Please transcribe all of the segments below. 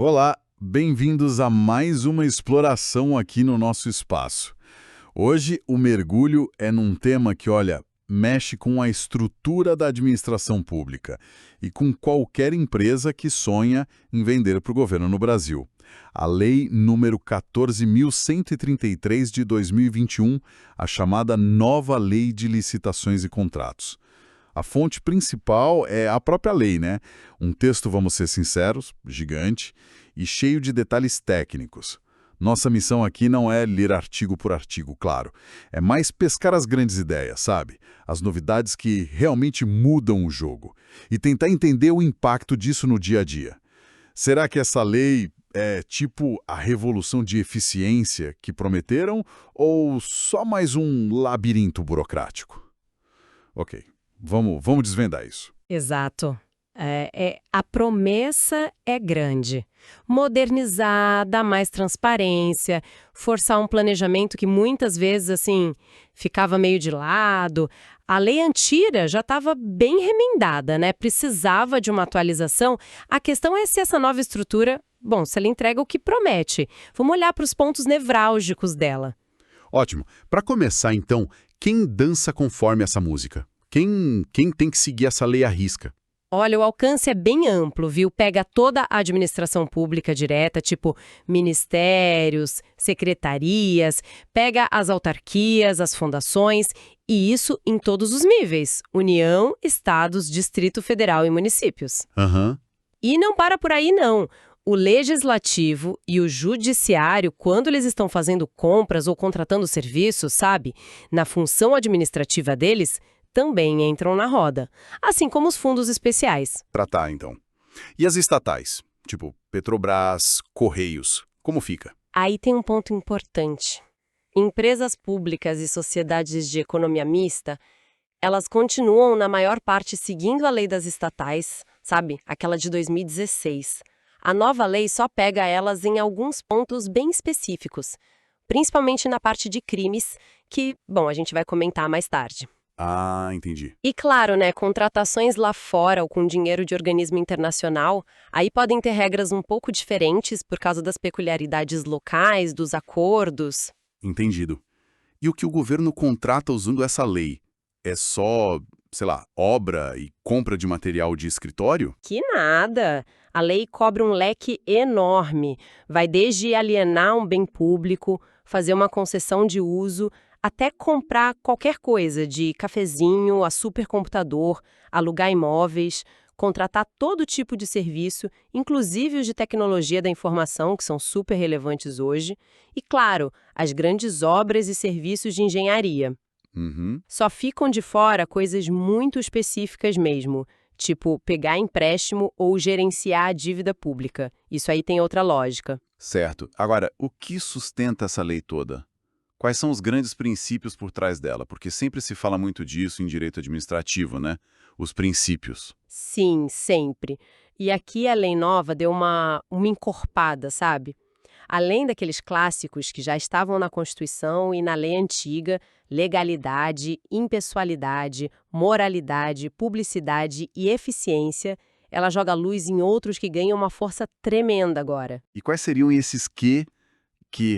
Olá, bem-vindos a mais uma exploração aqui no nosso espaço. Hoje o mergulho é num tema que, olha, mexe com a estrutura da administração pública e com qualquer empresa que sonha em vender para o governo no Brasil. A Lei número 14.133 de 2021, a chamada Nova Lei de Licitações e Contratos. A fonte principal é a própria lei, né? Um texto, vamos ser sinceros, gigante e cheio de detalhes técnicos. Nossa missão aqui não é ler artigo por artigo, claro. É mais pescar as grandes ideias, sabe? As novidades que realmente mudam o jogo. E tentar entender o impacto disso no dia a dia. Será que essa lei é tipo a revolução de eficiência que prometeram ou só mais um labirinto burocrático? Ok. Vamos desvendar isso. Exato. A promessa é grande. Modernizar, dar mais transparência, forçar um planejamento que muitas vezes, assim, ficava meio de lado. A lei antiga já estava bem remendada, né? Precisava de uma atualização. A questão é se essa nova estrutura, bom, se ela entrega o que promete. Vamos olhar para os pontos nevrálgicos dela. Ótimo. Para começar, então, quem dança conforme essa música? Quem tem que seguir essa lei à risca? Olha, o alcance é bem amplo, viu? Pega toda a administração pública direta, tipo ministérios, secretarias, pega as autarquias, as fundações, e isso em todos os níveis: União, estados, Distrito Federal e municípios. Aham. E não para por aí, não. O legislativo e o judiciário, quando eles estão fazendo compras ou contratando serviços, sabe, na função administrativa deles, também entram na roda, assim como os fundos especiais. Tratar, então. E as estatais? Tipo Petrobras, Correios. Como fica? Aí tem um ponto importante. Empresas públicas e sociedades de economia mista, elas continuam, na maior parte, seguindo a lei das estatais, sabe? Aquela de 2016. A nova lei só pega elas em alguns pontos bem específicos, principalmente na parte de crimes, que, bom, a gente vai comentar mais tarde. Ah, entendi. E claro, né, contratações lá fora ou com dinheiro de organismo internacional, aí podem ter regras um pouco diferentes por causa das peculiaridades locais, dos acordos. Entendido. E o que o governo contrata usando essa lei? É só, sei lá, obra e compra de material de escritório? Que nada! A lei cobre um leque enorme. Vai desde alienar um bem público, fazer uma concessão de uso, até comprar qualquer coisa, de cafezinho a supercomputador, alugar imóveis, contratar todo tipo de serviço, inclusive os de tecnologia da informação, que são super relevantes hoje, e, claro, as grandes obras e serviços de engenharia. Uhum. Só ficam de fora coisas muito específicas mesmo, tipo pegar empréstimo ou gerenciar a dívida pública. Isso aí tem outra lógica. Certo. Agora, o que sustenta essa lei toda? Quais são os grandes princípios por trás dela? Porque sempre se fala muito disso em direito administrativo, né? Os princípios. Sim, sempre. E aqui a lei nova deu uma encorpada, sabe? Além daqueles clássicos que já estavam na Constituição e na lei antiga, legalidade, impessoalidade, moralidade, publicidade e eficiência, ela joga luz em outros que ganham uma força tremenda agora. E quais seriam esses que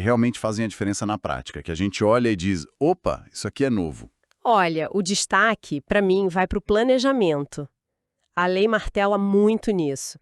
realmente fazem a diferença na prática? Que a gente olha e diz, opa, isso aqui é novo. Olha, o destaque, para mim, vai para o planejamento. A lei martela muito nisso.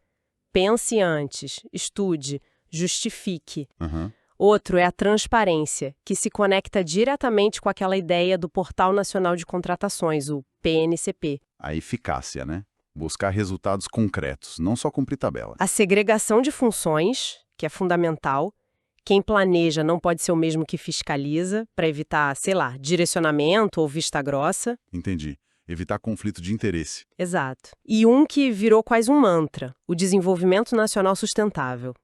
Pense antes, estude, justifique. Uhum. Outro é a transparência, que se conecta diretamente com aquela ideia do Portal Nacional de Contratações, o PNCP. A eficácia, né? Buscar resultados concretos, não só cumprir tabela. A segregação de funções, que é fundamental. Quem planeja não pode ser o mesmo que fiscaliza, para evitar, sei lá, direcionamento ou vista grossa. Entendi. Evitar conflito de interesse. Exato. E um que virou quase um mantra, o desenvolvimento nacional sustentável.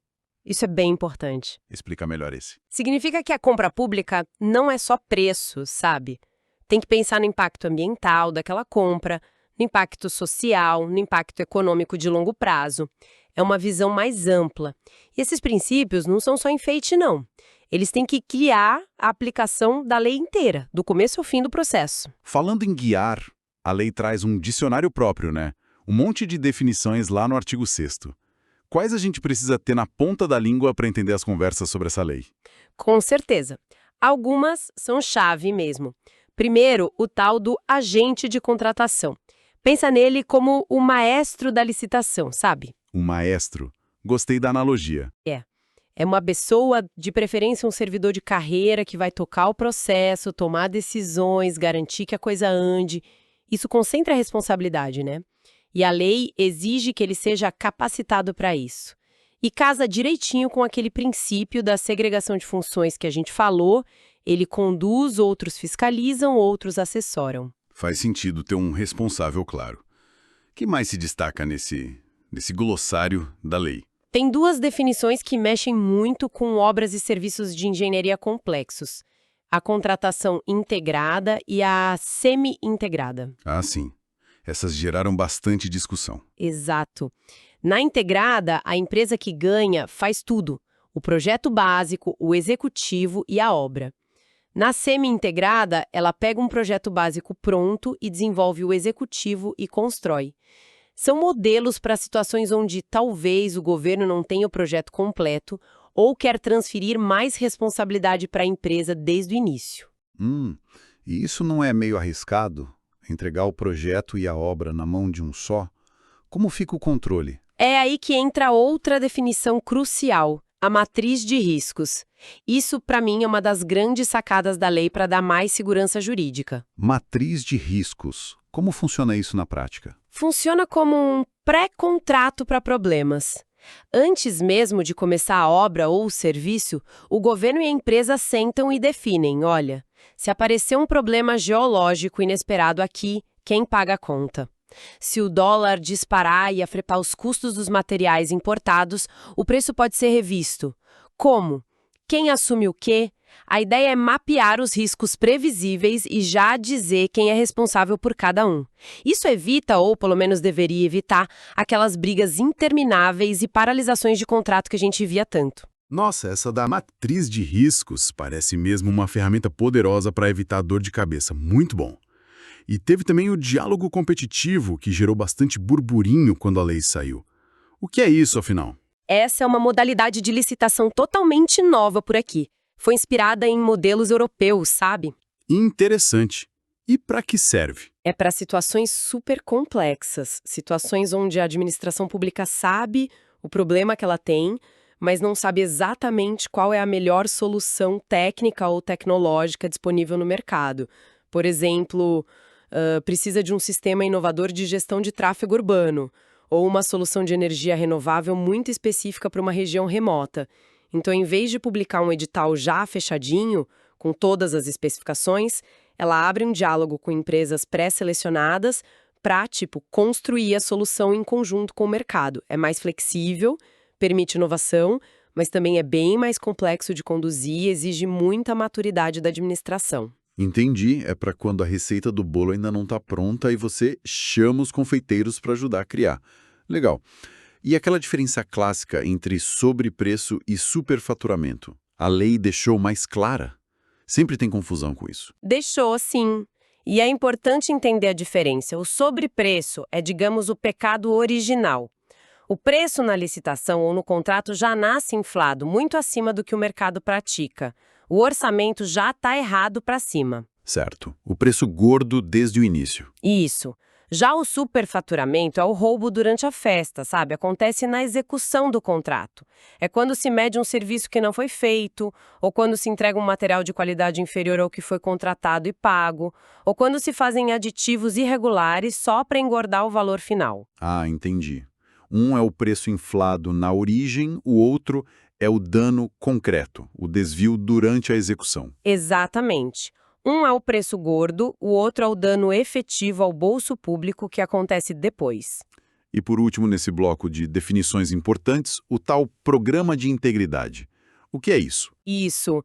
Isso é bem importante. Explica melhor esse. Significa que a compra pública não é só preço, sabe? Tem que pensar no impacto ambiental daquela compra, no impacto social, no impacto econômico de longo prazo. É uma visão mais ampla. E esses princípios não são só enfeite, não. Eles têm que guiar a aplicação da lei inteira, do começo ao fim do processo. Falando em guiar, a lei traz um dicionário próprio, né? Um monte de definições lá no artigo 6º. Quais a gente precisa ter na ponta da língua para entender as conversas sobre essa lei? Com certeza. Algumas são chave mesmo. Primeiro, o tal do agente de contratação. Pensa nele como o maestro da licitação, sabe? Um maestro. Gostei da analogia. É uma pessoa, de preferência um servidor de carreira, que vai tocar o processo, tomar decisões, garantir que a coisa ande. Isso concentra a responsabilidade, né? E a lei exige que ele seja capacitado para isso. E casa direitinho com aquele princípio da segregação de funções que a gente falou. Ele conduz, outros fiscalizam, outros assessoram. Faz sentido ter um responsável claro. O que mais se destaca nesse glossário da lei? Tem duas definições que mexem muito com obras e serviços de engenharia complexos: a contratação integrada e a semi-integrada. Ah, sim. Essas geraram bastante discussão. Exato. Na integrada, a empresa que ganha faz tudo: o projeto básico, o executivo e a obra. Na semi-integrada, ela pega um projeto básico pronto e desenvolve o executivo e constrói. São modelos para situações onde talvez o governo não tenha o projeto completo ou quer transferir mais responsabilidade para a empresa desde o início. E isso não é meio arriscado? Entregar o projeto e a obra na mão de um só? Como fica o controle? É aí que entra outra definição crucial: a matriz de riscos. Isso, para mim, é uma das grandes sacadas da lei para dar mais segurança jurídica. Matriz de riscos. Como funciona isso na prática? Funciona como um pré-contrato para problemas. Antes mesmo de começar a obra ou o serviço, o governo e a empresa sentam e definem: olha, se aparecer um problema geológico inesperado aqui, quem paga a conta? Se o dólar disparar e afetar os custos dos materiais importados, o preço pode ser revisto. Como? Quem assume o quê? A ideia é mapear os riscos previsíveis e já dizer quem é responsável por cada um. Isso evita, ou pelo menos deveria evitar, aquelas brigas intermináveis e paralisações de contrato que a gente via tanto. Nossa, essa da matriz de riscos parece mesmo uma ferramenta poderosa para evitar dor de cabeça. Muito bom. E teve também o diálogo competitivo, que gerou bastante burburinho quando a lei saiu. O que é isso, afinal? Essa é uma modalidade de licitação totalmente nova por aqui. Foi inspirada em modelos europeus, sabe? Interessante. E para que serve? É para situações super complexas, situações onde a administração pública sabe o problema que ela tem, mas não sabe exatamente qual é a melhor solução técnica ou tecnológica disponível no mercado. Por exemplo, precisa de um sistema inovador de gestão de tráfego urbano, ou uma solução de energia renovável muito específica para uma região remota. Então, em vez de publicar um edital já fechadinho, com todas as especificações, ela abre um diálogo com empresas pré-selecionadas para, construir a solução em conjunto com o mercado. É mais flexível, permite inovação, mas também é bem mais complexo de conduzir e exige muita maturidade da administração. Entendi, é para quando a receita do bolo ainda não está pronta e você chama os confeiteiros para ajudar a criar. Legal. E aquela diferença clássica entre sobrepreço e superfaturamento? A lei deixou mais clara? Sempre tem confusão com isso. Deixou, sim. E é importante entender a diferença. O sobrepreço é, digamos, o pecado original. O preço na licitação ou no contrato já nasce inflado, muito acima do que o mercado pratica. O orçamento já está errado para cima. Certo. O preço gordo desde o início. Isso. Já o superfaturamento é o roubo durante a festa, sabe? Acontece na execução do contrato. É quando se mede um serviço que não foi feito, ou quando se entrega um material de qualidade inferior ao que foi contratado e pago, ou quando se fazem aditivos irregulares só para engordar o valor final. Ah, entendi. Um é o preço inflado na origem, o outro é o dano concreto, o desvio durante a execução. Exatamente. Um é o preço gordo, o outro é o dano efetivo ao bolso público que acontece depois. E por último, nesse bloco de definições importantes, o tal programa de integridade. O que é isso? Isso.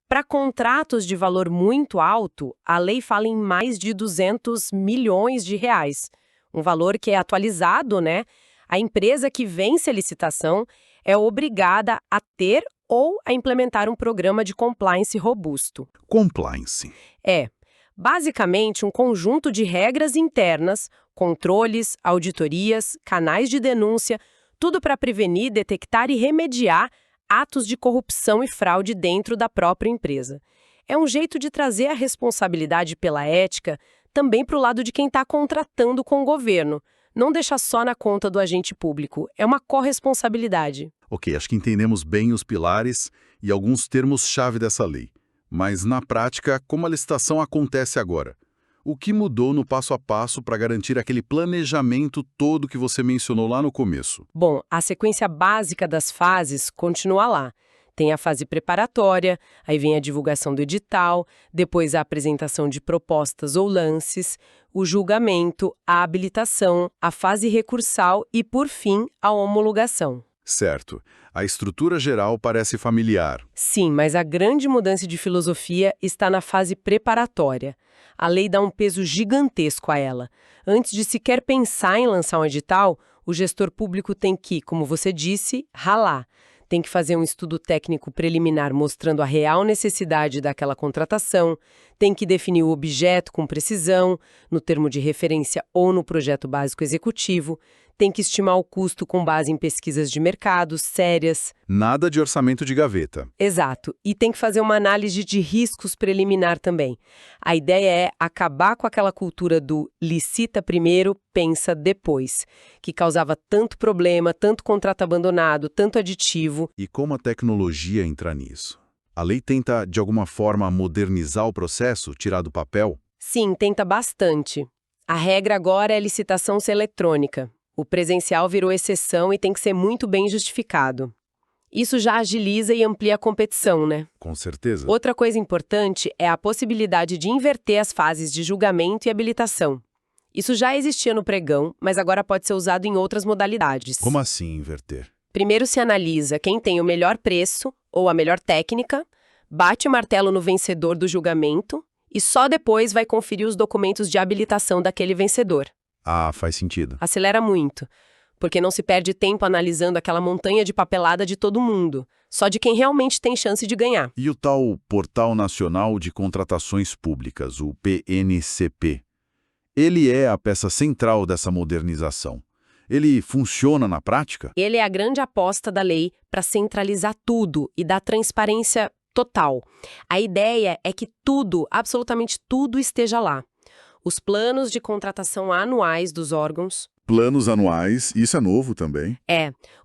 Para contratos de valor muito alto, a lei fala em mais de 200 milhões de reais. Um valor que é atualizado, né? A empresa que vence a licitação é obrigada a ter ou a implementar um programa de compliance robusto. Compliance. É, basicamente, um conjunto de regras internas, controles, auditorias, canais de denúncia, Tudo para prevenir, detectar e remediar atos de corrupção e fraude dentro da própria empresa. É um jeito de trazer a responsabilidade pela ética também para o lado de quem está contratando com o governo. Não deixar só na conta do agente público. É uma corresponsabilidade. Ok, acho que entendemos bem os pilares e alguns termos-chave dessa lei. Mas, na prática, como a licitação acontece agora? O que mudou no passo a passo para garantir aquele planejamento todo que você mencionou lá no começo? Bom, a sequência básica das fases continua lá. Tem a fase preparatória, aí vem a divulgação do edital, depois a apresentação de propostas ou lances, o julgamento, a habilitação, a fase recursal e, por fim, a homologação. Certo. A estrutura geral parece familiar. Sim, mas a grande mudança de filosofia está na fase preparatória. A lei dá um peso gigantesco a ela. Antes de sequer pensar em lançar um edital, o gestor público tem que, como você disse, ralar. Tem que fazer um estudo técnico preliminar mostrando a real necessidade daquela contratação, tem que definir o objeto com precisão, no termo de referência ou no projeto básico executivo, tem que estimar o custo com base em pesquisas de mercado sérias. Nada de orçamento de gaveta. Exato. E tem que fazer uma análise de riscos preliminar também. A ideia é acabar com aquela cultura do licita primeiro, pensa depois, que causava tanto problema, tanto contrato abandonado, tanto aditivo. E como a tecnologia entra nisso? A lei tenta, de alguma forma, modernizar o processo, tirar do papel? Sim, tenta bastante. A regra agora é licitação ser eletrônica. O presencial virou exceção e tem que ser muito bem justificado. Isso já agiliza e amplia a competição, né? Com certeza. Outra coisa importante é a possibilidade de inverter as fases de julgamento e habilitação. Isso já existia no pregão, mas agora pode ser usado em outras modalidades. Como assim inverter? Primeiro se analisa quem tem o melhor preço ou a melhor técnica, bate o martelo no vencedor do julgamento e só depois vai conferir os documentos de habilitação daquele vencedor. Ah, faz sentido. Acelera muito, porque não se perde tempo analisando aquela montanha de papelada de todo mundo, só de quem realmente tem chance de ganhar. E o tal Portal Nacional de Contratações Públicas, o PNCP? Ele é a peça central dessa modernização. Ele funciona na prática? Ele é a grande aposta da lei para centralizar tudo e dar transparência total. A ideia é que tudo, absolutamente tudo, esteja lá. Os planos de contratação anuais dos órgãos. Planos anuais, isso é novo também.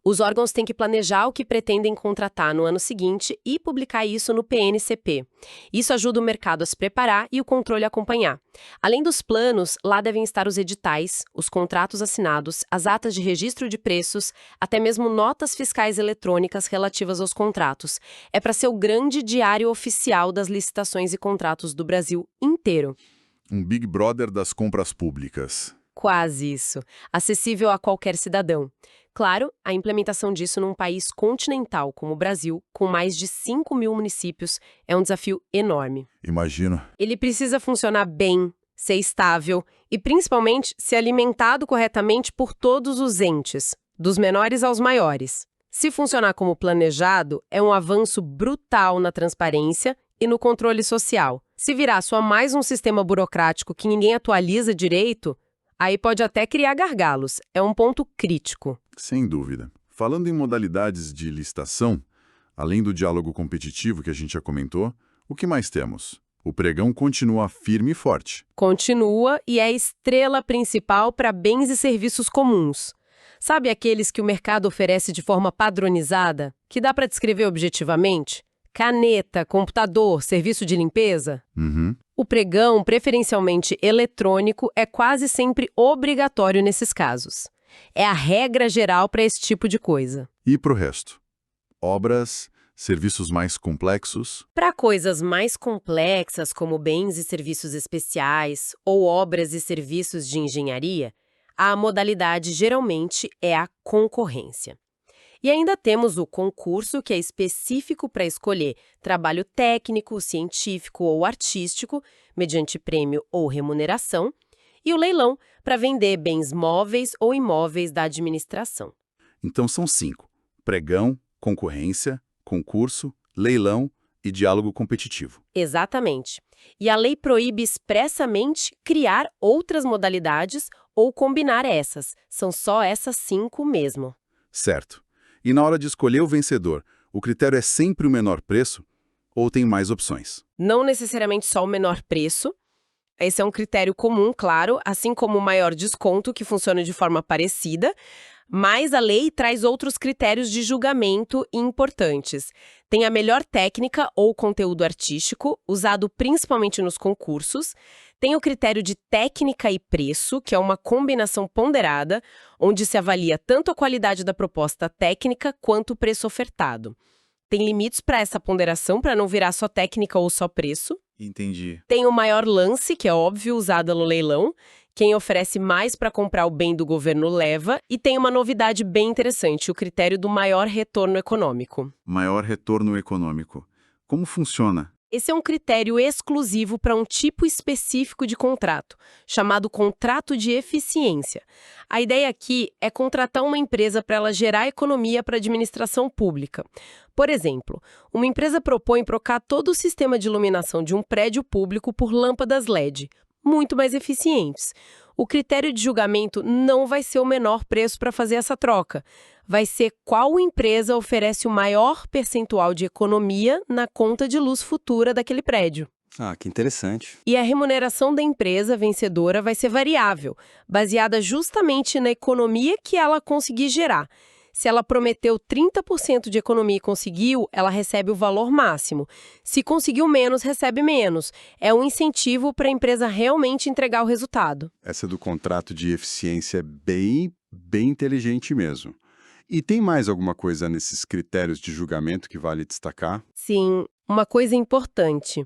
Os órgãos têm que planejar o que pretendem contratar no ano seguinte e publicar isso no PNCP. Isso ajuda o mercado a se preparar e o controle a acompanhar. Além dos planos, lá devem estar os editais, os contratos assinados, as atas de registro de preços, até mesmo notas fiscais eletrônicas relativas aos contratos. É para ser o grande diário oficial das licitações e contratos do Brasil inteiro. Um Big Brother das compras públicas. Quase isso. Acessível a qualquer cidadão. Claro, a implementação disso num país continental como o Brasil, com mais de 5.000 municípios, é um desafio enorme. Imagino. Ele precisa funcionar bem, ser estável e, principalmente, ser alimentado corretamente por todos os entes, dos menores aos maiores. Se funcionar como planejado, é um avanço brutal na transparência e no controle social. Se virar só mais um sistema burocrático que ninguém atualiza direito, aí pode até criar gargalos. É um ponto crítico. Sem dúvida. Falando em modalidades de licitação, além do diálogo competitivo que a gente já comentou, o que mais temos? O pregão continua firme e forte. Continua e é a estrela principal para bens e serviços comuns. Sabe aqueles que o mercado oferece de forma padronizada, que dá para descrever objetivamente? Caneta, computador, serviço de limpeza? Uhum. O pregão, preferencialmente eletrônico, é quase sempre obrigatório nesses casos. É a regra geral para esse tipo de coisa. E para o resto? Obras, serviços mais complexos? Para coisas mais complexas, como bens e serviços especiais ou obras e serviços de engenharia, a modalidade geralmente é a concorrência. E ainda temos o concurso, que é específico para escolher trabalho técnico, científico ou artístico, mediante prêmio ou remuneração, e o leilão, para vender bens móveis ou imóveis da administração. Então são 5. Pregão, concorrência, concurso, leilão e diálogo competitivo. Exatamente. E a lei proíbe expressamente criar outras modalidades ou combinar essas. São só essas 5 mesmo. Certo. E na hora de escolher o vencedor, o critério é sempre o menor preço ou tem mais opções? Não necessariamente só o menor preço. Esse é um critério comum, claro, assim como o maior desconto, que funciona de forma parecida, mas a lei traz outros critérios de julgamento importantes. Tem a melhor técnica ou conteúdo artístico, usado principalmente nos concursos. Tem o critério de técnica e preço, que é uma combinação ponderada, onde se avalia tanto a qualidade da proposta técnica quanto o preço ofertado. Tem limites para essa ponderação, para não virar só técnica ou só preço. Entendi. Tem o maior lance, que é óbvio, usado no leilão. Quem oferece mais para comprar o bem do governo leva. E tem uma novidade bem interessante, o critério do maior retorno econômico. Maior retorno econômico. Como funciona? Esse é um critério exclusivo para um tipo específico de contrato, chamado contrato de eficiência. A ideia aqui é contratar uma empresa para ela gerar economia para a administração pública. Por exemplo, uma empresa propõe trocar todo o sistema de iluminação de um prédio público por lâmpadas LED, muito mais eficientes. O critério de julgamento não vai ser o menor preço para fazer essa troca. Vai ser qual empresa oferece o maior percentual de economia na conta de luz futura daquele prédio. Ah, que interessante. E a remuneração da empresa vencedora vai ser variável, baseada justamente na economia que ela conseguir gerar. Se ela prometeu 30% de economia e conseguiu, ela recebe o valor máximo. Se conseguiu menos, recebe menos. É um incentivo para a empresa realmente entregar o resultado. Essa do contrato de eficiência é bem inteligente mesmo. E tem mais alguma coisa nesses critérios de julgamento que vale destacar? Sim, uma coisa importante.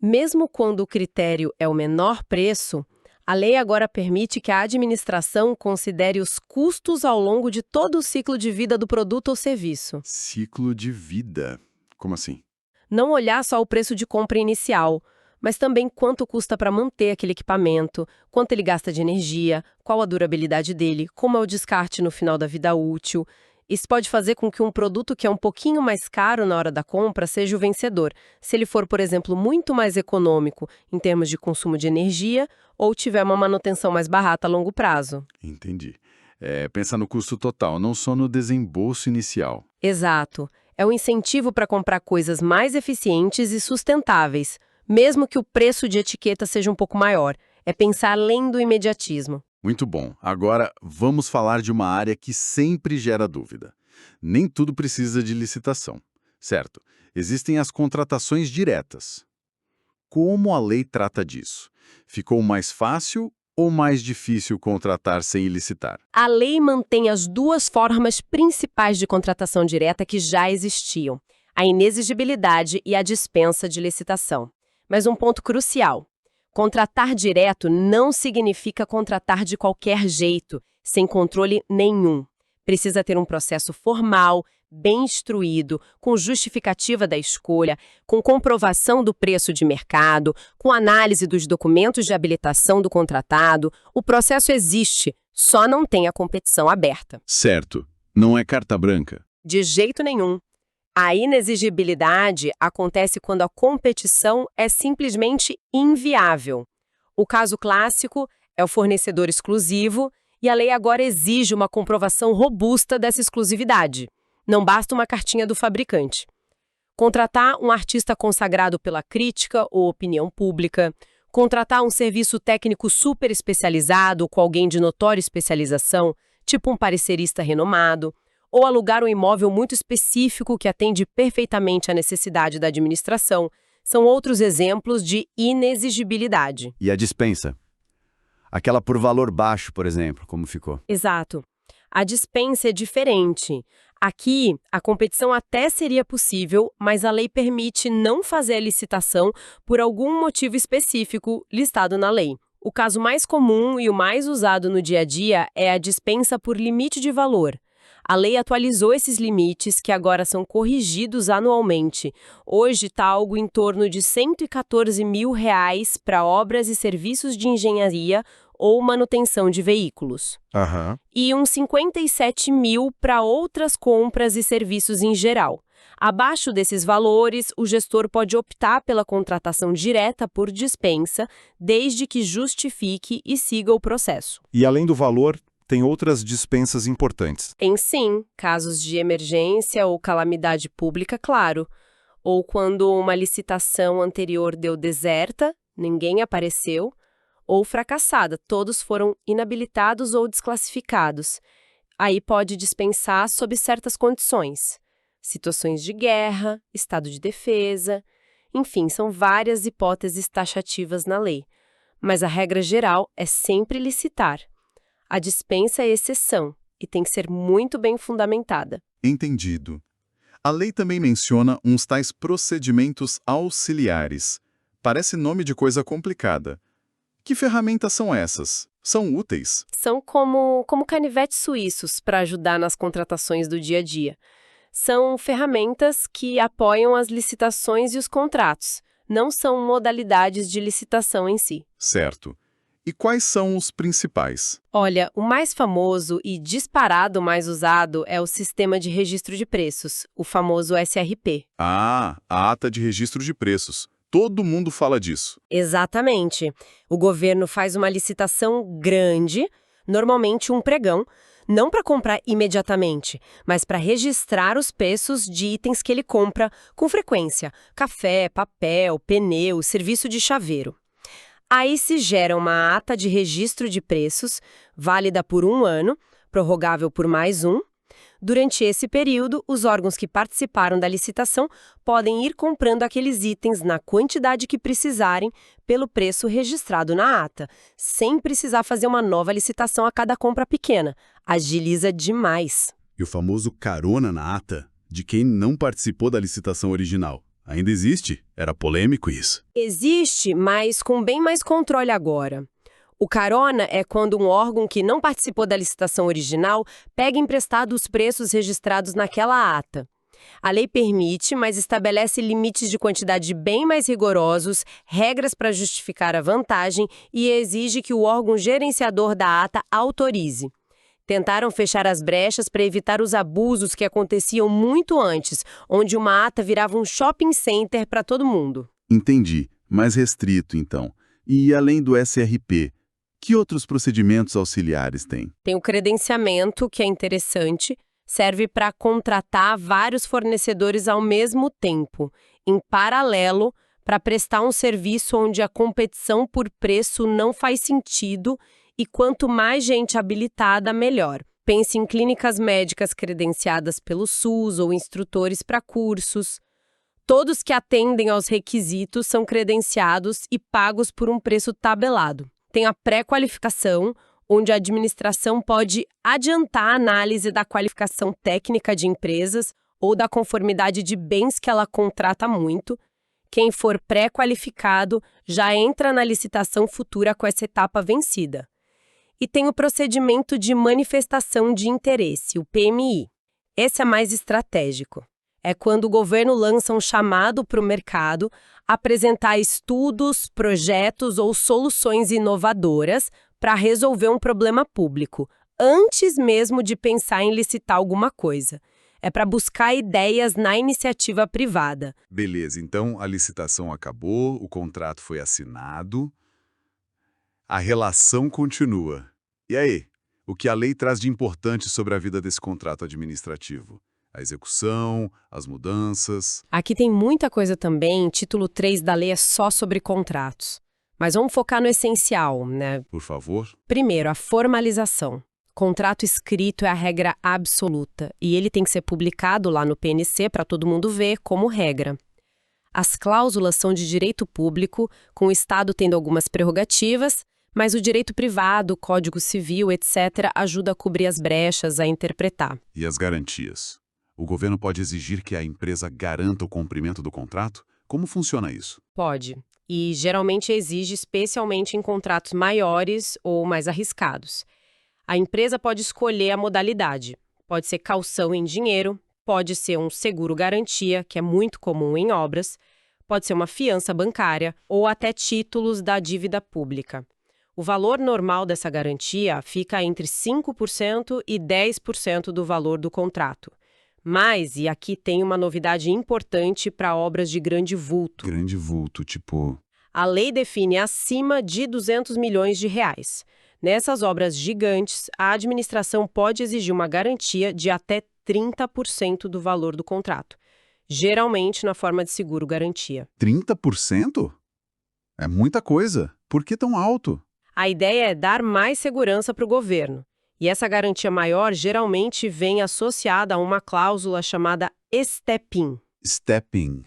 Mesmo quando o critério é o menor preço, a lei agora permite que a administração considere os custos ao longo de todo o ciclo de vida do produto ou serviço. Ciclo de vida. Como assim? Não olhar só o preço de compra inicial, mas também quanto custa para manter aquele equipamento, quanto ele gasta de energia, qual a durabilidade dele, como é o descarte no final da vida útil. Isso pode fazer com que um produto que é um pouquinho mais caro na hora da compra seja o vencedor, se ele for, por exemplo, muito mais econômico em termos de consumo de energia ou tiver uma manutenção mais barata a longo prazo. Entendi. Pensa no custo total, não só no desembolso inicial. Exato. É um incentivo para comprar coisas mais eficientes e sustentáveis, mesmo que o preço de etiqueta seja um pouco maior. É pensar além do imediatismo. Muito bom. Agora, vamos falar de uma área que sempre gera dúvida. Nem tudo precisa de licitação, certo? Existem as contratações diretas. Como a lei trata disso? Ficou mais fácil ou mais difícil contratar sem licitar? A lei mantém as duas formas principais de contratação direta que já existiam, a inexigibilidade e a dispensa de licitação. Mas um ponto crucial: contratar direto não significa contratar de qualquer jeito, sem controle nenhum. Precisa ter um processo formal, bem instruído, com justificativa da escolha, com comprovação do preço de mercado, com análise dos documentos de habilitação do contratado. O processo existe, só não tem a competição aberta. Certo. Não é carta branca. De jeito nenhum. A inexigibilidade acontece quando a competição é simplesmente inviável. O caso clássico é o fornecedor exclusivo e a lei agora exige uma comprovação robusta dessa exclusividade. Não basta uma cartinha do fabricante. Contratar um artista consagrado pela crítica ou opinião pública, contratar um serviço técnico super especializado com alguém de notória especialização, tipo um parecerista renomado, ou alugar um imóvel muito específico que atende perfeitamente à necessidade da administração, são outros exemplos de inexigibilidade. E a dispensa? Aquela por valor baixo, por exemplo, como ficou? Exato. A dispensa é diferente. Aqui, a competição até seria possível, mas a lei permite não fazer a licitação por algum motivo específico listado na lei. O caso mais comum e o mais usado no dia a dia é a dispensa por limite de valor. A lei atualizou esses limites, que agora são corrigidos anualmente. Hoje está algo em torno de R$ 114 mil para obras e serviços de engenharia ou manutenção de veículos. E uns 57 mil para outras compras e serviços em geral. Abaixo desses valores, o gestor pode optar pela contratação direta por dispensa, desde que justifique e siga o processo. E além do valor, tem outras dispensas importantes. Em sim, casos de emergência ou calamidade pública, claro. Ou quando uma licitação anterior deu deserta, ninguém apareceu, ou fracassada, todos foram inabilitados ou desclassificados. Aí pode dispensar sob certas condições. Situações de guerra, estado de defesa, enfim, são várias hipóteses taxativas na lei. Mas a regra geral é sempre licitar. A dispensa é exceção e tem que ser muito bem fundamentada. Entendido. A lei também menciona uns tais procedimentos auxiliares. Parece nome de coisa complicada. Que ferramentas são essas? São úteis? São como canivetes suíços para ajudar nas contratações do dia a dia. São ferramentas que apoiam as licitações e os contratos. Não são modalidades de licitação em si. Certo. E quais são os principais? Olha, o mais famoso e disparado mais usado é o Sistema de Registro de Preços, o famoso SRP. Ah, a ata de registro de preços. Todo mundo fala disso. Exatamente. O governo faz uma licitação grande, normalmente um pregão, não para comprar imediatamente, mas para registrar os preços de itens que ele compra com frequência: café, papel, pneu, serviço de chaveiro. Aí se gera uma ata de registro de preços, válida por 1 ano, prorrogável por mais 1. Durante esse período, os órgãos que participaram da licitação podem ir comprando aqueles itens na quantidade que precisarem pelo preço registrado na ata, sem precisar fazer uma nova licitação a cada compra pequena. Agiliza demais. E o famoso carona na ata de quem não participou da licitação original. Ainda existe? Era polêmico isso. Existe, mas com bem mais controle agora. O carona é quando um órgão que não participou da licitação original pega emprestado os preços registrados naquela ata. A lei permite, mas estabelece limites de quantidade bem mais rigorosos, regras para justificar a vantagem e exige que o órgão gerenciador da ata autorize. Tentaram fechar as brechas para evitar os abusos que aconteciam muito antes, onde uma ata virava um shopping center para todo mundo. Entendi. Mais restrito, então. E além do SRP, que outros procedimentos auxiliares tem? Tem o credenciamento, que é interessante, serve para contratar vários fornecedores ao mesmo tempo, em paralelo, para prestar um serviço onde a competição por preço não faz sentido e quanto mais gente habilitada, melhor. Pense em clínicas médicas credenciadas pelo SUS ou instrutores para cursos. Todos que atendem aos requisitos são credenciados e pagos por um preço tabelado. Tem a pré-qualificação, onde a administração pode adiantar a análise da qualificação técnica de empresas ou da conformidade de bens que ela contrata muito. Quem for pré-qualificado já entra na licitação futura com essa etapa vencida. E tem o procedimento de manifestação de interesse, o PMI. Esse é mais estratégico. É quando o governo lança um chamado para o mercado apresentar estudos, projetos ou soluções inovadoras para resolver um problema público, antes mesmo de pensar em licitar alguma coisa. É para buscar ideias na iniciativa privada. Beleza, então a licitação acabou, o contrato foi assinado, a relação continua. E aí, o que a lei traz de importante sobre a vida desse contrato administrativo? A execução, as mudanças... Aqui tem muita coisa também, título 3 da lei é só sobre contratos. Mas vamos focar no essencial, né? Por favor. Primeiro, a formalização. Contrato escrito é a regra absoluta e ele tem que ser publicado lá no PNC para todo mundo ver como regra. As cláusulas são de direito público, com o Estado tendo algumas prerrogativas, mas o direito privado, o Código Civil, etc., ajuda a cobrir as brechas, a interpretar. E as garantias? O governo pode exigir que a empresa garanta o cumprimento do contrato? Como funciona isso? Pode. E geralmente exige especialmente em contratos maiores ou mais arriscados. A empresa pode escolher a modalidade. Pode ser caução em dinheiro, pode ser um seguro-garantia, que é muito comum em obras, pode ser uma fiança bancária ou até títulos da dívida pública. O valor normal dessa garantia fica entre 5% e 10% do valor do contrato. Mas, e aqui tem uma novidade importante para obras de grande vulto. Grande vulto, tipo... A lei define acima de R$ 200 milhões. Nessas obras gigantes, a administração pode exigir uma garantia de até 30% do valor do contrato, geralmente na forma de seguro-garantia. 30%? É muita coisa. Por que tão alto? A ideia é dar mais segurança para o governo. E essa garantia maior geralmente vem associada a uma cláusula chamada step-in. Stepping.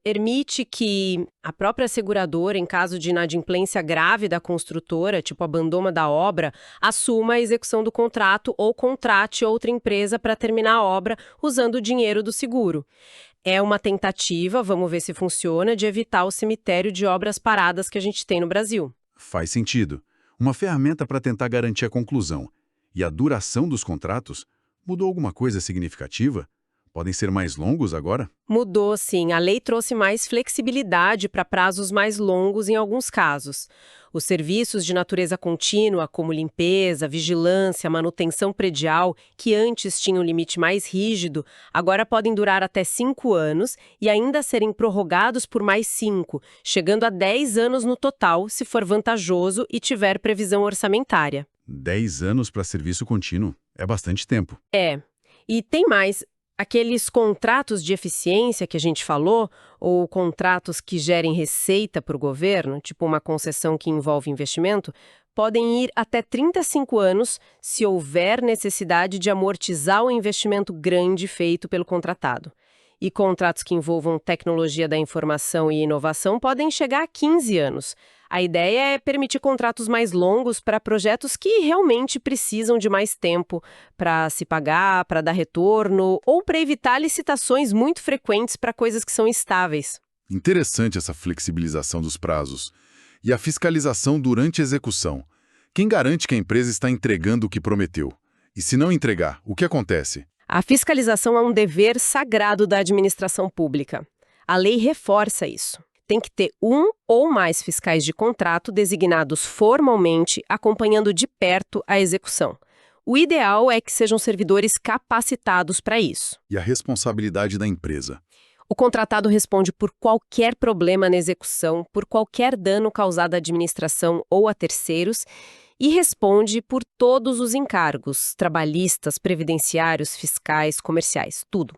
Permite que a própria seguradora, em caso de inadimplência grave da construtora, tipo abandono da obra, assuma a execução do contrato ou contrate outra empresa para terminar a obra usando o dinheiro do seguro. É uma tentativa, vamos ver se funciona, de evitar o cemitério de obras paradas que a gente tem no Brasil. Faz sentido. Uma ferramenta para tentar garantir a conclusão. E a duração dos contratos? Mudou alguma coisa significativa? Podem ser mais longos agora? Mudou, sim. A lei trouxe mais flexibilidade para prazos mais longos em alguns casos. Os serviços de natureza contínua, como limpeza, vigilância, manutenção predial, que antes tinham um limite mais rígido, agora podem durar até 5 anos e ainda serem prorrogados por mais 5, chegando a 10 anos no total, se for vantajoso e tiver previsão orçamentária. 10 anos para serviço contínuo. É bastante tempo. E tem mais. Aqueles contratos de eficiência que a gente falou, ou contratos que gerem receita para o governo, tipo uma concessão que envolve investimento, podem ir até 35 anos se houver necessidade de amortizar o investimento grande feito pelo contratado. E contratos que envolvam tecnologia da informação e inovação podem chegar a 15 anos. A ideia é permitir contratos mais longos para projetos que realmente precisam de mais tempo para se pagar, para dar retorno ou para evitar licitações muito frequentes para coisas que são estáveis. Interessante essa flexibilização dos prazos. E a fiscalização durante a execução. Quem garante que a empresa está entregando o que prometeu? E se não entregar, o que acontece? A fiscalização é um dever sagrado da administração pública. A lei reforça isso. Tem que ter um ou mais fiscais de contrato designados formalmente, acompanhando de perto a execução. O ideal é que sejam servidores capacitados para isso. E a responsabilidade da empresa? O contratado responde por qualquer problema na execução, por qualquer dano causado à administração ou a terceiros, e responde por todos os encargos, trabalhistas, previdenciários, fiscais, comerciais, tudo.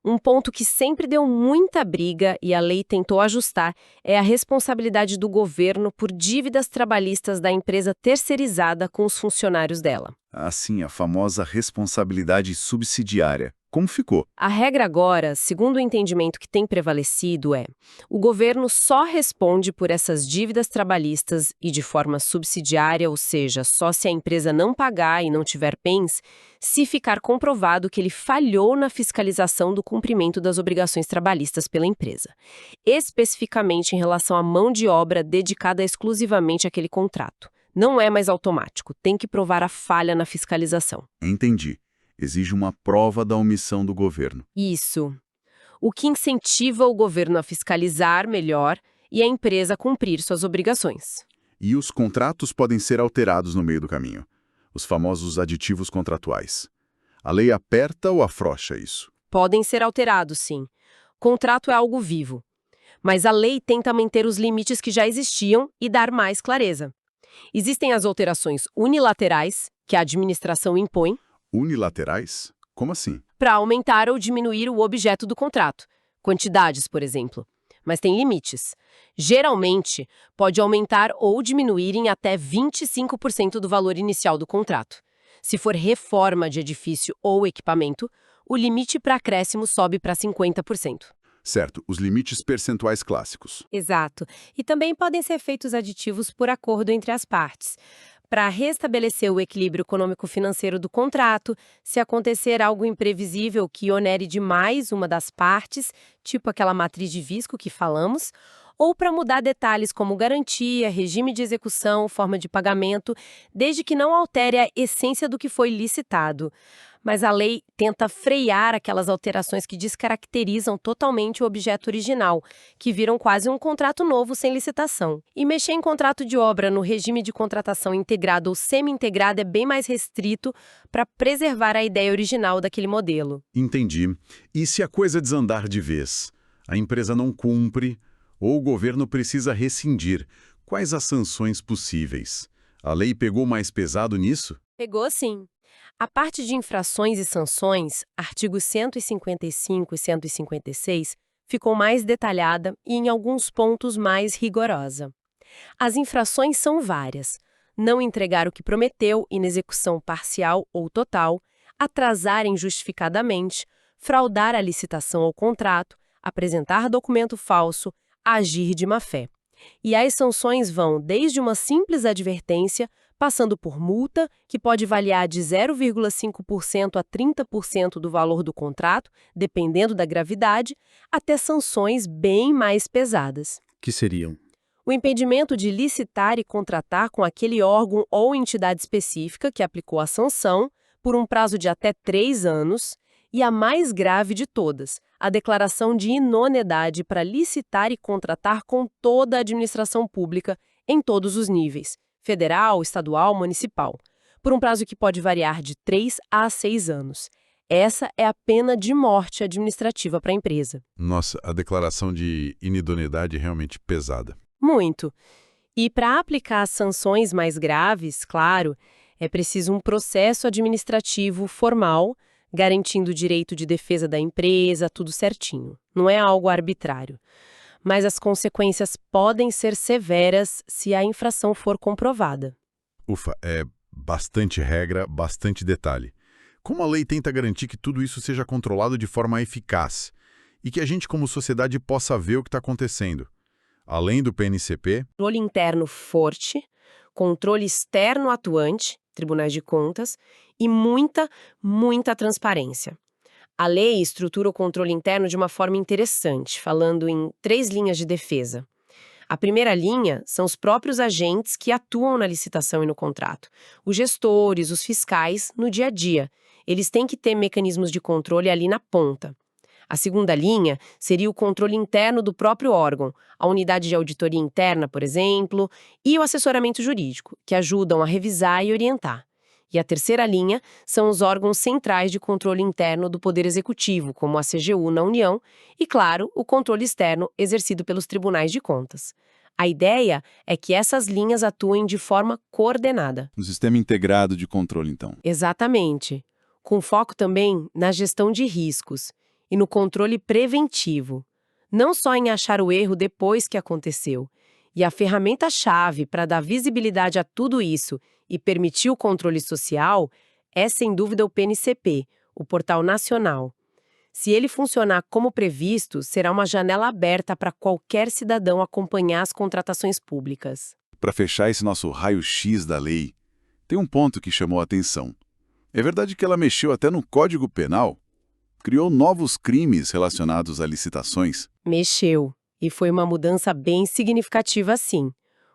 Um ponto que sempre deu muita briga e a lei tentou ajustar é a responsabilidade do governo por dívidas trabalhistas da empresa terceirizada com os funcionários dela. Assim, a famosa responsabilidade subsidiária. Como ficou? A regra agora, segundo o entendimento que tem prevalecido, é: o governo só responde por essas dívidas trabalhistas e de forma subsidiária, ou seja, só se a empresa não pagar e não tiver bens, se ficar comprovado que ele falhou na fiscalização do cumprimento das obrigações trabalhistas pela empresa, especificamente em relação à mão de obra dedicada exclusivamente àquele contrato. Não é mais automático, tem que provar a falha na fiscalização. Entendi. Exige uma prova da omissão do governo. Isso. O que incentiva o governo a fiscalizar melhor e a empresa a cumprir suas obrigações. E os contratos podem ser alterados no meio do caminho. Os famosos aditivos contratuais. A lei aperta ou afrouxa isso? Podem ser alterados, sim. Contrato é algo vivo. Mas a lei tenta manter os limites que já existiam e dar mais clareza. Existem as alterações unilaterais, que a administração impõe, Unilaterais? Como assim? para aumentar ou diminuir o objeto do contrato. Quantidades, por exemplo. Mas tem limites. Geralmente, pode aumentar ou diminuir em até 25% do valor inicial do contrato. Se for reforma de edifício ou equipamento, o limite para acréscimo sobe para 50%. Certo, os limites percentuais clássicos. Exato. E também podem ser feitos aditivos por acordo entre as partes, para restabelecer o equilíbrio econômico-financeiro do contrato, se acontecer algo imprevisível que onere demais uma das partes, tipo aquela matriz de Visco que falamos, ou para mudar detalhes como garantia, regime de execução, forma de pagamento, desde que não altere a essência do que foi licitado. Mas a lei tenta frear aquelas alterações que descaracterizam totalmente o objeto original, que viram quase um contrato novo sem licitação. E mexer em contrato de obra no regime de contratação integrado ou semi-integrado é bem mais restrito para preservar a ideia original daquele modelo. Entendi. E se a coisa desandar de vez? A empresa não cumpre ou o governo precisa rescindir? Quais as sanções possíveis? A lei pegou mais pesado nisso? Pegou sim. A parte de infrações e sanções, artigos 155 e 156, ficou mais detalhada e em alguns pontos mais rigorosa. As infrações são várias: não entregar o que prometeu, inexecução parcial ou total, atrasar injustificadamente, fraudar a licitação ou contrato, apresentar documento falso, agir de má-fé. E as sanções vão desde uma simples advertência, passando por multa, que pode variar de 0,5% a 30% do valor do contrato, dependendo da gravidade, até sanções bem mais pesadas. Que seriam? O impedimento de licitar e contratar com aquele órgão ou entidade específica que aplicou a sanção por um prazo de até 3 anos, e a mais grave de todas, a declaração de inoneidade para licitar e contratar com toda a administração pública em todos os níveis, federal, estadual, municipal, por um prazo que pode variar de 3 a 6 anos. Essa é a pena de morte administrativa para a empresa. Nossa, a declaração de inidoneidade é realmente pesada. Muito. E para aplicar as sanções mais graves, claro, é preciso um processo administrativo formal, garantindo o direito de defesa da empresa, tudo certinho. Não é algo arbitrário. Mas as consequências podem ser severas se a infração for comprovada. Ufa, é bastante regra, bastante detalhe. Como a lei tenta garantir que tudo isso seja controlado de forma eficaz e que a gente, como sociedade, possa ver o que está acontecendo? Além do PNCP... Controle interno forte, controle externo atuante, tribunais de contas, e muita transparência. A lei estrutura o controle interno de uma forma interessante, falando em 3 linhas de defesa. A primeira linha são os próprios agentes que atuam na licitação e no contrato. Os gestores, os fiscais, no dia a dia. Eles têm que ter mecanismos de controle ali na ponta. A segunda linha seria o controle interno do próprio órgão, a unidade de auditoria interna, por exemplo, e o assessoramento jurídico, que ajudam a revisar e orientar. E a terceira linha são os órgãos centrais de controle interno do Poder Executivo, como a CGU na União, e, claro, o controle externo exercido pelos tribunais de contas. A ideia é que essas linhas atuem de forma coordenada. Um sistema integrado de controle, então. Exatamente. Com foco também na gestão de riscos e no controle preventivo. Não só em achar o erro depois que aconteceu. E a ferramenta-chave para dar visibilidade a tudo isso e permitir o controle social é, sem dúvida, o PNCP, o Portal Nacional. Se ele funcionar como previsto, será uma janela aberta para qualquer cidadão acompanhar as contratações públicas. Para fechar esse nosso raio-x da lei, tem um ponto que chamou a atenção. É verdade que ela mexeu até no Código Penal? Criou novos crimes relacionados a licitações? Mexeu. E foi uma mudança bem significativa, sim.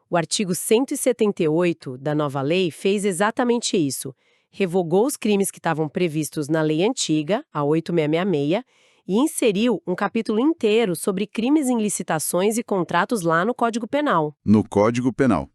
O artigo 178 da nova lei fez exatamente isso. Revogou os crimes que estavam previstos na lei antiga, a 8666, e inseriu um capítulo inteiro sobre crimes em licitações e contratos lá no Código Penal. No Código Penal.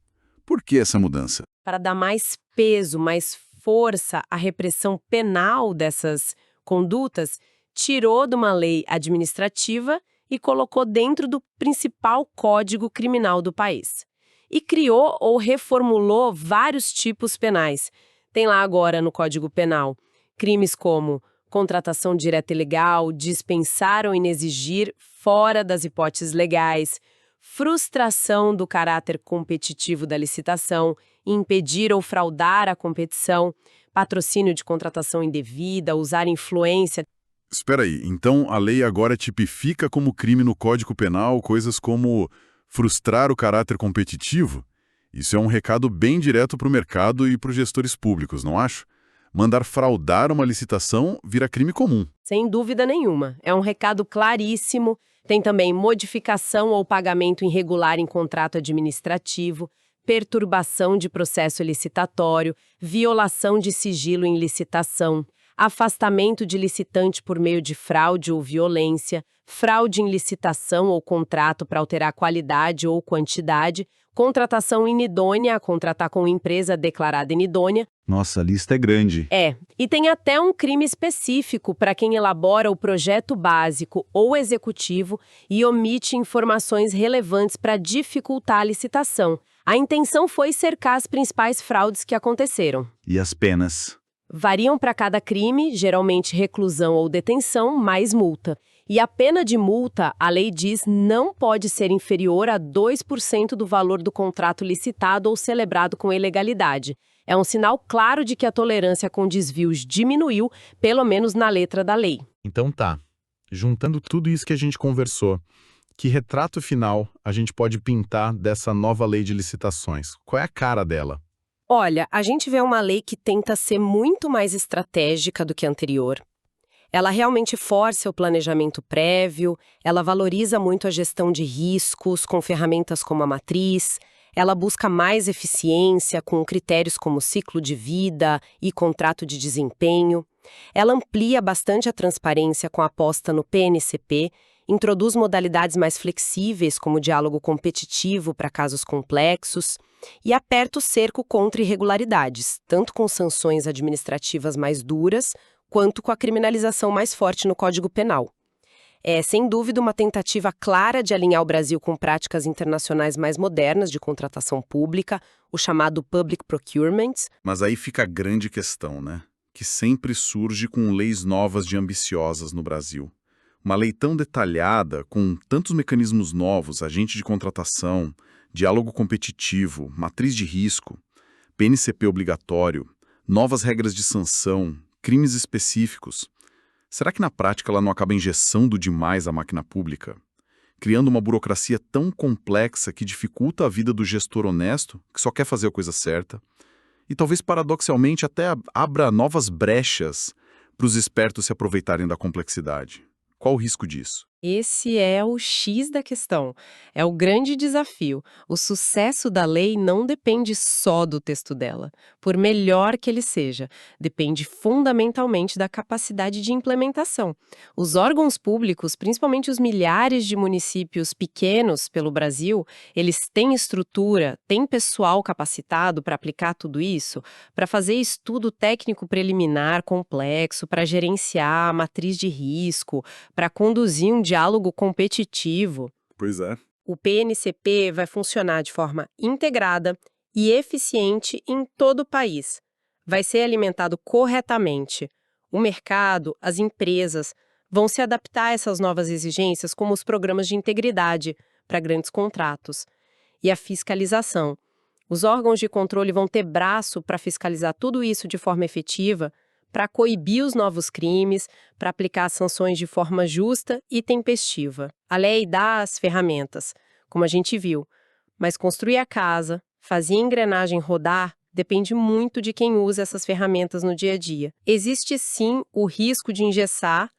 Por que essa mudança? Para dar mais peso, mais força à repressão penal dessas condutas, tirou de uma lei administrativa e colocou dentro do principal código criminal do país. E criou ou reformulou vários tipos penais. Tem lá agora no Código Penal crimes como contratação direta e ilegal, dispensar ou inexigir fora das hipóteses legais, frustração do caráter competitivo da licitação, impedir ou fraudar a competição, patrocínio de contratação indevida, usar influência. Espera aí, então a lei agora tipifica como crime no Código Penal coisas como frustrar o caráter competitivo? Isso é um recado bem direto para o mercado e para os gestores públicos, não acho? Mandar fraudar uma licitação vira crime comum. Sem dúvida nenhuma. É um recado claríssimo. Tem também modificação ou pagamento irregular em contrato administrativo, perturbação de processo licitatório, violação de sigilo em licitação, afastamento de licitante por meio de fraude ou violência, fraude em licitação ou contrato para alterar qualidade ou quantidade, contratação inidônea a contratar com empresa declarada inidônea. Nossa, a lista é grande. E tem até um crime específico para quem elabora o projeto básico ou executivo e omite informações relevantes para dificultar a licitação. A intenção foi cercar as principais fraudes que aconteceram. E as penas? Variam para cada crime, geralmente reclusão ou detenção, mais multa. E a pena de multa, a lei diz, não pode ser inferior a 2% do valor do contrato licitado ou celebrado com ilegalidade. É um sinal claro de que a tolerância com desvios diminuiu, pelo menos na letra da lei. Então tá. Juntando tudo isso que a gente conversou, que retrato final a gente pode pintar dessa nova lei de licitações? Qual é a cara dela? Olha, a gente vê uma lei que tenta ser muito mais estratégica do que a anterior. Ela realmente força o planejamento prévio, ela valoriza muito a gestão de riscos com ferramentas como a matriz, ela busca mais eficiência com critérios como ciclo de vida e contrato de desempenho. Ela amplia bastante a transparência com a aposta no PNCP, introduz modalidades mais flexíveis como diálogo competitivo para casos complexos e aperta o cerco contra irregularidades, tanto com sanções administrativas mais duras quanto com a criminalização mais forte no Código Penal. É, sem dúvida, uma tentativa clara de alinhar o Brasil com práticas internacionais mais modernas de contratação pública, o chamado Public Procurement. Mas aí fica a grande questão, né? Que sempre surge com leis novas de ambiciosas no Brasil. Uma lei tão detalhada, com tantos mecanismos novos, agente de contratação, diálogo competitivo, matriz de risco, PNCP obrigatório, novas regras de sanção, crimes específicos. Será que na prática ela não acaba engessando demais a máquina pública? Criando uma burocracia tão complexa que dificulta a vida do gestor honesto, que só quer fazer a coisa certa, e talvez paradoxalmente até abra novas brechas para os espertos se aproveitarem da complexidade. Qual o risco disso? Esse é o X da questão. É o grande desafio. O sucesso da lei não depende só do texto dela. Por melhor que ele seja, depende fundamentalmente da capacidade de implementação. Os órgãos públicos, principalmente os milhares de municípios pequenos pelo Brasil, eles têm estrutura, têm pessoal capacitado para aplicar tudo isso, para fazer estudo técnico preliminar complexo, para gerenciar a matriz de risco, para conduzir um diálogo competitivo. Pois é. O PNCP vai funcionar de forma integrada e eficiente em todo o país. Vai ser alimentado corretamente. O mercado, as empresas, vão se adaptar a essas novas exigências como os programas de integridade para grandes contratos. E a fiscalização. Os órgãos de controle vão ter braço para fiscalizar tudo isso de forma efetiva, para coibir os novos crimes, para aplicar sanções de forma justa e tempestiva. A lei dá as ferramentas, como a gente viu, mas construir a casa, fazer a engrenagem rodar, depende muito de quem usa essas ferramentas no dia a dia. Existe sim o risco de engessar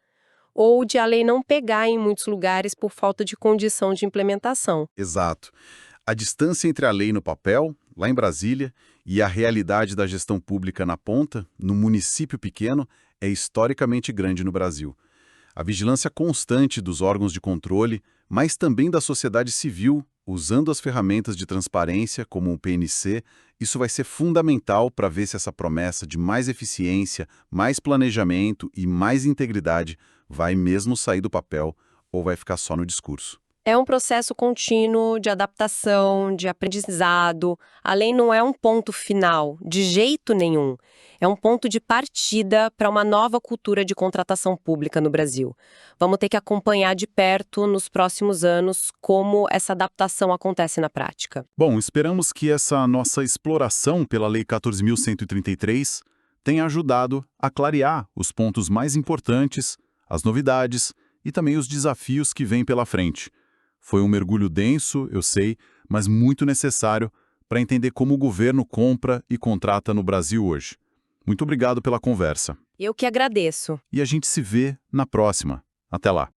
ou de a lei não pegar em muitos lugares por falta de condição de implementação. Exato. A distância entre a lei no papel, lá em Brasília, e a realidade da gestão pública na ponta, no município pequeno, é historicamente grande no Brasil. A vigilância constante dos órgãos de controle, mas também da sociedade civil, usando as ferramentas de transparência, como o PNC, isso vai ser fundamental para ver se essa promessa de mais eficiência, mais planejamento e mais integridade vai mesmo sair do papel ou vai ficar só no discurso. É um processo contínuo de adaptação, de aprendizado. A lei não é um ponto final, de jeito nenhum. É um ponto de partida para uma nova cultura de contratação pública no Brasil. Vamos ter que acompanhar de perto nos próximos anos como essa adaptação acontece na prática. Bom, esperamos que essa nossa exploração pela Lei 14.133 tenha ajudado a clarear os pontos mais importantes, as novidades e também os desafios que vêm pela frente. Foi um mergulho denso, eu sei, mas muito necessário para entender como o governo compra e contrata no Brasil hoje. Muito obrigado pela conversa. Eu que agradeço. E a gente se vê na próxima. Até lá.